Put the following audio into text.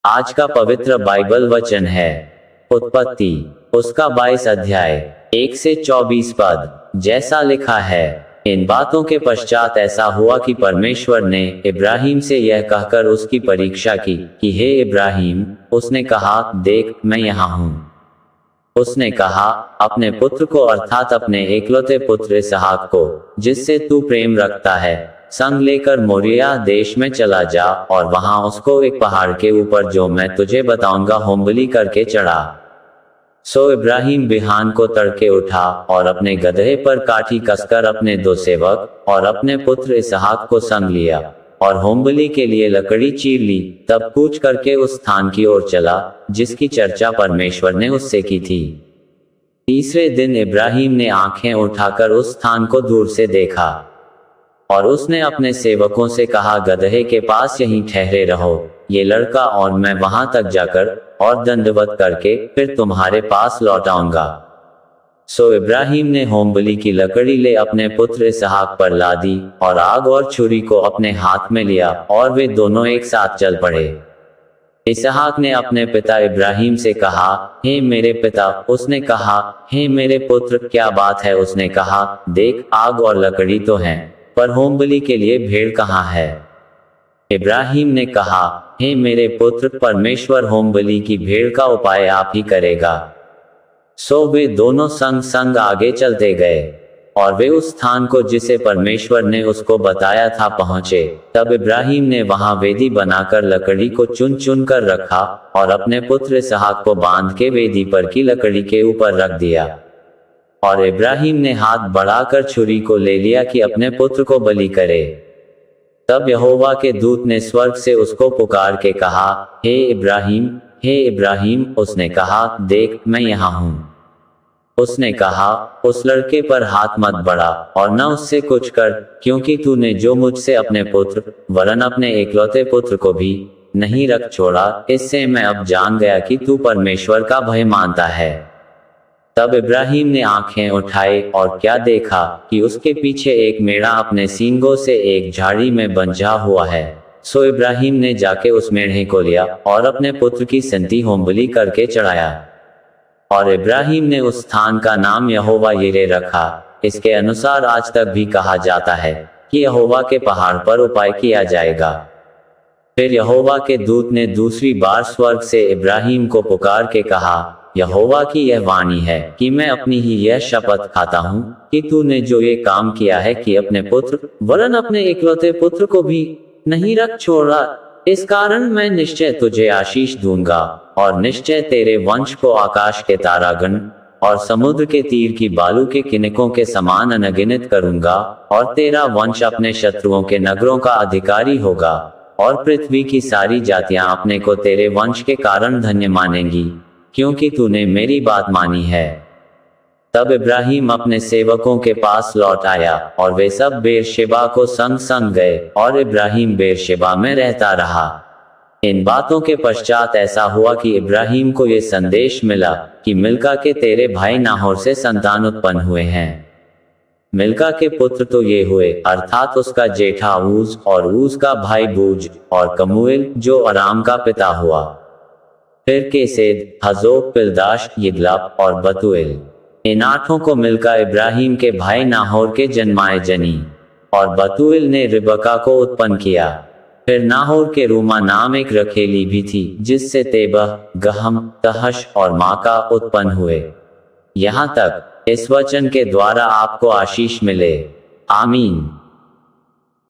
आज का पवित्र बाइबल वचन है उत्पत्ति उसका 22 अध्याय 1 से 24 पद। जैसा लिखा है, इन बातों के पश्चात ऐसा हुआ कि परमेश्वर ने इब्राहिम से यह कहकर उसकी परीक्षा की कि हे इब्राहिम। उसने कहा, देख मैं यहाँ हूँ। उसने कहा, अपने पुत्र को अर्थात अपने एकलौते पुत्र इसहाक को, जिससे तू प्रेम रखता है, संग लेकर मोरिया देश में चला जा और वहां उसको एक पहाड़ के ऊपर जो मैं तुझे बताऊंगा होमबलि करके चढ़ा। सो इब्राहिम बिहान को तड़के उठा और अपने गदहे पर काठी कसकर अपने 2 सेवक और अपने पुत्र इसहाक को संग लिया और होमबलि के लिए लकड़ी चीर ली। तब कूच करके उस स्थान की ओर चला जिसकी चर्चा परमेश्वर ने उससे की थी। तीसरे दिन इब्राहिम ने आंखें उठाकर उस स्थान को दूर से देखा और उसने अपने सेवकों से कहा, गदहे के पास यहीं ठहरे रहो, ये लड़का और मैं वहां तक जाकर और दंडवत करके फिर तुम्हारे पास लौट आऊंगा। सो इब्राहिम ने होमबलि की लकड़ी ले अपने पुत्र इसहाक पर ला दी और आग और छुरी को अपने हाथ में लिया और वे दोनों एक साथ चल पड़े। इसहाक ने अपने पिता इब्राहिम से कहा, हे मेरे पिता। उसने कहा, हे मेरे पुत्र, क्या बात है? उसने कहा, देख आग और लकड़ी तो हैं, पर होमबलि के लिए भेड़ कहाँ है? इब्राहिम ने कहा, हे मेरे पुत्र, परमेश्वर होमबलि की भेड़ का उपाय आप ही करेगा। सो वे दोनों संग संग आगे चलते गए और वे उस स्थान को जिसे परमेश्वर ने उसको बताया था पहुंचे। तब इब्राहिम ने वहां वेदी बनाकर लकड़ी को चुन चुन कर रखा और अपने पुत्र इसहाक को बांध के वेदी पर की लकड़ी के ऊपर रख दिया। और इब्राहिम ने हाथ बढ़ाकर छुरी को ले लिया कि अपने पुत्र को बलि करे। तब यहोवा के दूत ने स्वर्ग से उसको पुकार के कहा, हे इब्राहिम, हे इब्राहिम। उसने कहा, देख मैं यहाँ हूँ। उसने कहा, उस लड़के पर हाथ मत बढ़ा और न उससे कुछ कर, क्योंकि तूने जो मुझसे अपने पुत्र वरन अपने एकलौते पुत्र को भी नहीं रख छोड़ा, इससे मैं अब जान गया कि तू परमेश्वर का भय मानता है। तब इब्राहिम ने आंखें उठाई और क्या देखा कि उसके पीछे एक मेढ़ा अपने सींगों से एक झाड़ी में बंधा हुआ है। सो इब्राहिम ने जाके उस मेढ़े को लिया और अपने पुत्र की संति होमबलि करके चढ़ाया। और इब्राहिम ने उस स्थान का नाम यहोवा यिरे रखा। इसके अनुसार आज तक भी कहा जाता है कि यहोवा के पहाड़ पर उपाय किया जाएगा। फिर यहोवा के दूत ने दूसरी बार स्वर्ग से इब्राहिम को पुकार के कहा, यहोवा की यह वाणी है कि मैं अपनी ही यह शपथ खाता हूँ कि तूने जो ये काम किया है कि अपने पुत्र वरन अपने एकलौते पुत्र को भी नहीं रख छोड़ा, इस कारण मैं निश्चय तुझे आशीष दूंगा और निश्चय तेरे वंश को आकाश के तारागण और समुद्र के तीर की बालू के किनकों के समान अनगिनत करूंगा। और तेरा वंश अपने शत्रुओं के नगरों का अधिकारी होगा और पृथ्वी की सारी जातियां अपने को तेरे वंश के कारण धन्य मानेंगी, क्योंकि तूने मेरी बात मानी है। तब इब्राहिम अपने सेवकों के पास लौट आया और वे सब बेरशेबा को संग संग गए और इब्राहिम बेरशेबा में रहता रहा। इन बातों के पश्चात ऐसा हुआ कि इब्राहिम को ये संदेश मिला कि मिल्का के तेरे भाई नाहोर से संतान उत्पन्न हुए हैं। मिल्का के पुत्र तो ये हुए, अर्थात उसका जेठा ऊज और ऊज का भाई बूज और कमूएल जो अराम का पिता हुआ। फिर केसेद, हजोक, पिल्दाश, यिग्लाप और बतूएल। इन 8 को मिल्का इब्राहिम के भाई नाहोर के जन्माए जनी। और बतूएल ने रिबका को उत्पन्न किया। फिर नाहोर के रूमा नाम एक रखेली भी थी, जिससे तेबह, गहम, तहश और माका उत्पन्न हुए। यहाँ तक इस वचन के द्वारा आपको आशीष मिले। आमीन।